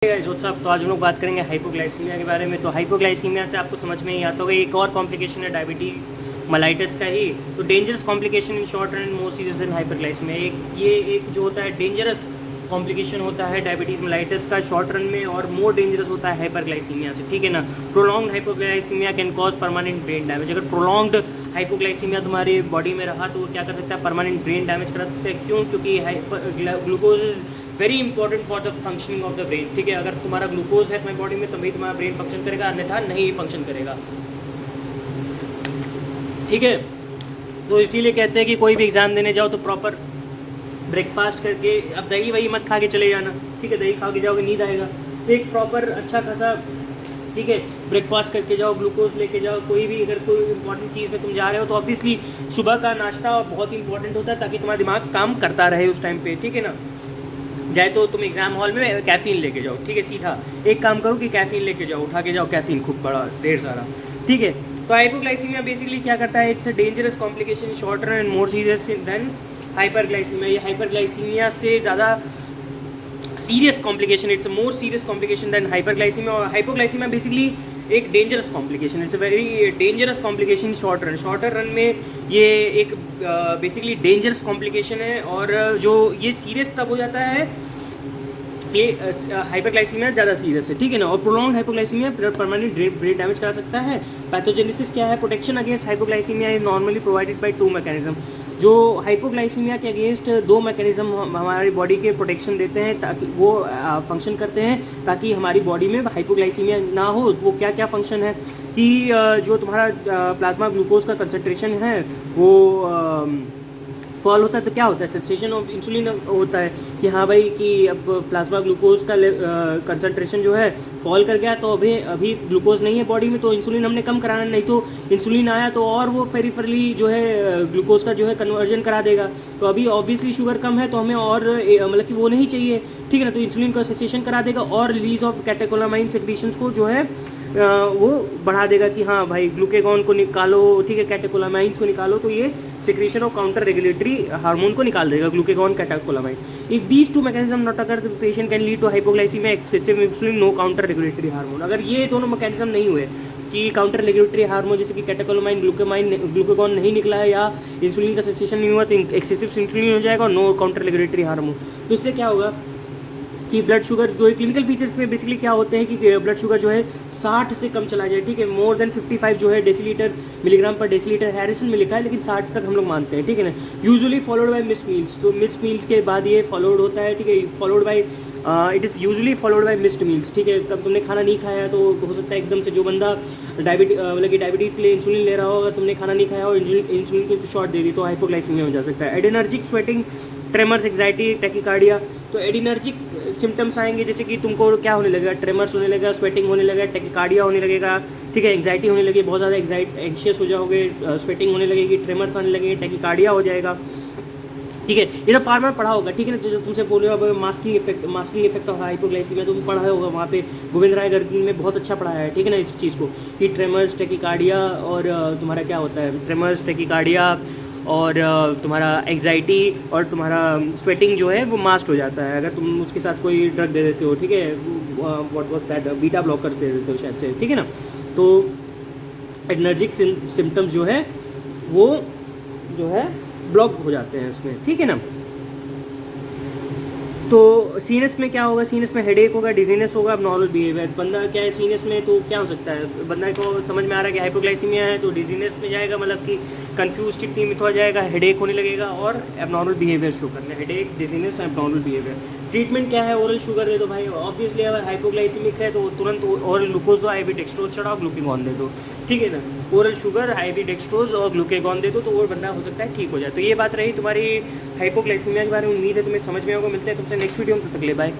साहब, तो आज हम लोग बात करेंगे हाइपोग्लाइसीमिया के बारे में। तो हाइपोग्लाइसीमिया से आपको समझ में ही आता होगा एक और कॉम्प्लिकेशन है डायबिटीज मलाइटिस का ही। तो dangerous complication in short run more serious than hypoglycaemia. एक जो होता है डेंजरस कॉम्प्लिकेशन होता है डायबिटीज मलाइटिस का शॉर्ट रन में, और मोर डेंजरस होता है हाइपरग्लाइसीमिया से, ठीक है ना। Prolonged hypoglycaemia can cause permanent brain damage. अगर प्रोलॉन्ग्ड हाइपोग्लाइसीमिया तुम्हारी बॉडी में रहा तो वो क्या कर सकता है, परमानेंट ब्रेन डैमेज करा सकता है। क्यों? क्योंकि glucose is very important for the functioning of the brain, ठीक है। अगर तुम्हारा ग्लूकोज है तुम्हारी बॉडी में तभी तुम्हारा ब्रेन फंक्शन करेगा, अन्यथा नहीं फंक्शन करेगा, ठीक है। तो इसीलिए कहते हैं कि कोई भी एग्जाम देने जाओ तो प्रॉपर ब्रेकफास्ट करके, अब दही वही मत खा के चले जाना, ठीक है। दही खा के जाओगे नींद आएगा। तो एक प्रॉपर अच्छा खासा, ठीक है, ब्रेकफास्ट करके जाओ, ग्लूकोज लेके जाओ। कोई भी अगर कोई इंपॉर्टेंट चीज़ में तुम जा रहे हो तो ऑब्वियसली सुबह का नाश्ता बहुत इंपॉर्टेंट होता है, ताकि तुम्हारा दिमाग काम करता रहे उस टाइम पे, ठीक है ना। जाए तो तुम एग्जाम हॉल में कैफ़ीन लेके जाओ, ठीक है। सीधा एक काम करो कि कैफ़ीन लेके जाओ, उठा के जाओ कैफ़ीन खूब बड़ा ढेर सारा, ठीक है। तो हाइपोग्लाइसीमिया बेसिकली क्या करता है, it's a dangerous complication shorter and more serious than hyperglycaemia. ये हाइपरग्लाइसीमिया से ज़्यादा serious complication, it's a more serious complication than hyperglycaemia. और हाइपोग्लाइसीमिया बेसिकली एक dangerous complication, it's a very dangerous complication shorter run में। ये एक basically dangerous complication है, और जो ये सीरियस तब हो जाता है, ये हाइपरग्लाइसीमिया ज़्यादा सीरियस है, ठीक है ना। और prolonged hypoglycaemia permanent brain damage करा सकता है। पैथोजेनेसिस क्या है, protection against hypoglycaemia is normally provided by two mechanism. जो हाइपोग्लाइसीमिया के अगेंस्ट दो मैकेनिज्म हमारी बॉडी के प्रोटेक्शन देते हैं, ताकि वो फंक्शन करते हैं ताकि हमारी बॉडी में हाइपोग्लाइसीमिया ना हो। वो क्या क्या फंक्शन है कि जो तुम्हारा प्लाज्मा ग्लूकोज का कंसनट्रेशन है वो फॉल होता है, तो क्या होता है, सेसेशन ऑफ इंसुलिन होता है कि हाँ भाई कि अब प्लाज्मा ग्लूकोज का कंसंट्रेशन जो है फॉल कर गया, तो अभी ग्लूकोज नहीं है बॉडी में, तो इंसुलिन हमने कम कराना, नहीं तो इंसुलिन आया तो और वो पेरिफेरली जो है ग्लूकोज का जो है कन्वर्जन करा देगा। तो अभी ऑब्वियसली शुगर कम है तो हमें और मतलब कि वो नहीं चाहिए, ठीक है ना। तो इंसुलिन का सेसेशन करा देगा, और रिलीज ऑफ कैटेकोलामाइन सेक्रीशंस को जो है वो बढ़ा देगा कि हाँ भाई ग्लूकेगॉन को निकालो, ठीक है, कैटेकोलामाइंस को निकालो, तो ये secretion of counter regulatory hormone को निकाल देगा, glucagon catecholamine. If these two mechanism not occur the patient can lead to hypoglycaemia, एक्सक्रेसिव insulin, no counter regulatory hormone. अगर ये दोनों मैकेनिज्म नहीं हुए कि काउंटर रेगुलेटरी हार्मोन जैसे कि कैटेकोलामाइन ग्लूकेगॉन नहीं निकला है, या इंसुलिन का सेसेशन नहीं हुआ, तो एक्सेसिव इंसुलिन हो जाएगा और नो काउंटर रेगुलेटरी हार्मोन। तो इससे क्या होगा कि ब्लड शुगर जो क्लिनिकल फीचर्स में बेसिकली क्या होते हैं कि ब्लड शुगर जो है 60 से कम चला जाए, ठीक है। मोर देन 55 जो है डेसीलीटर मिलीग्राम पर डेसीलीटर हैरिसन में लिखा है, लेकिन 60 तक हम लोग मानते हैं, ठीक है ना। Usually followed by missed meals, तो मिस्ड मील्स के बाद ये फॉलोड होता है, ठीक है। Followed by it is usually followed by missed meals, ठीक है। तब तुमने खाना नहीं खाया तो हो सकता है एकदम से जो बंदा मतलब कि डायबिटीज़ के लिए इंसुलिन ले रहा हो, अगर तुमने खाना नहीं खाया और इंसुलिन को शॉर्ट दे दी तो हाइपोग्लाइसीमिया हो जा सकता है। Adrenergic sweating, tremors, anxiety, tachycardia. तो एडिनर्जिक सिम्टम्स आएंगे जैसे कि तुमको क्या होने लगेगा, ट्रेमर्स होने लगेगा, स्वेटिंग होने लगेगा, टैकीकार्डिया होने लगेगा, ठीक है, एंग्जाइटी होने लगेगी, बहुत ज़्यादा एंशियस हो जाओगे, स्वेटिंग होने लगेगी, ट्रेमर्स आने लगेंगे, टैकीकार्डिया हो जाएगा, ठीक है। ये सब फार्मर पढ़ा होगा, ठीक है ना। तो जो तुमसे बोल रहे हो अब मास्किंग इफेक्ट ऑफ हाइपोग्लाइसीमिया, तुम पढ़ा होगा वहाँ पे गोविंद राय गर्ग ने बहुत अच्छा पढ़ाया है, ठीक है ना, इस चीज़ को कि ट्रेमर्स, टैकीकार्डिया और तुम्हारा क्या होता है, ट्रेमर्स, टैकीकार्डिया और तुम्हारा एग्जाइटी और तुम्हारा स्वेटिंग जो है वो मास्ट हो जाता है अगर तुम उसके साथ कोई ड्रग दे देते हो, ठीक है। What was that, beta blockers दे देते हो शायद से, ठीक है ना। तो एनर्जिक सिम्टम्स जो है वो जो है ब्लॉक हो जाते हैं इसमें, ठीक है ना। तो सीनस में क्या होगा, सीनस में हेडेक होगा, डिजीनेस होगा, नॉर्मल बिहेवियर। बंदा क्या है सीनस में, तो क्या हो सकता है, बंदा को समझ में आ रहा है कि हाइपोग्लाइसीमिया है तो डिजीनेस में जाएगा, मतलब कि कंफ्यूज टिप्पणी में हो जाएगा, हेडेक होने लगेगा और एबनॉर्मल बिहेवियर शो करना, headache, dizziness, abnormal behaviour. Treatment क्या है, ओरल शुगर दे दो भाई, ऑब्वियसली अगर हाइपोग्लाइसीमिक है तो तुरंत ओरल ग्लूकोज दो, आईवी डेक्सट्रोज चढ़ाओ, ग्लूकेगॉन दे दो, ठीक है ना। ओरल शुगर, आईवी डेक्सट्रोज और ग्लूकेगॉन दे दो तो वो बंदा हो सकता है ठीक हो जाए। तो ये बात रही तुम्हारी हाइपोग्लाइसीमिया के बारे में। उम्मीद है तुम्हें समझ में होगा। मिलते हैं तुमसे नेक्स्ट वीडियो में, तब तक ले बाय।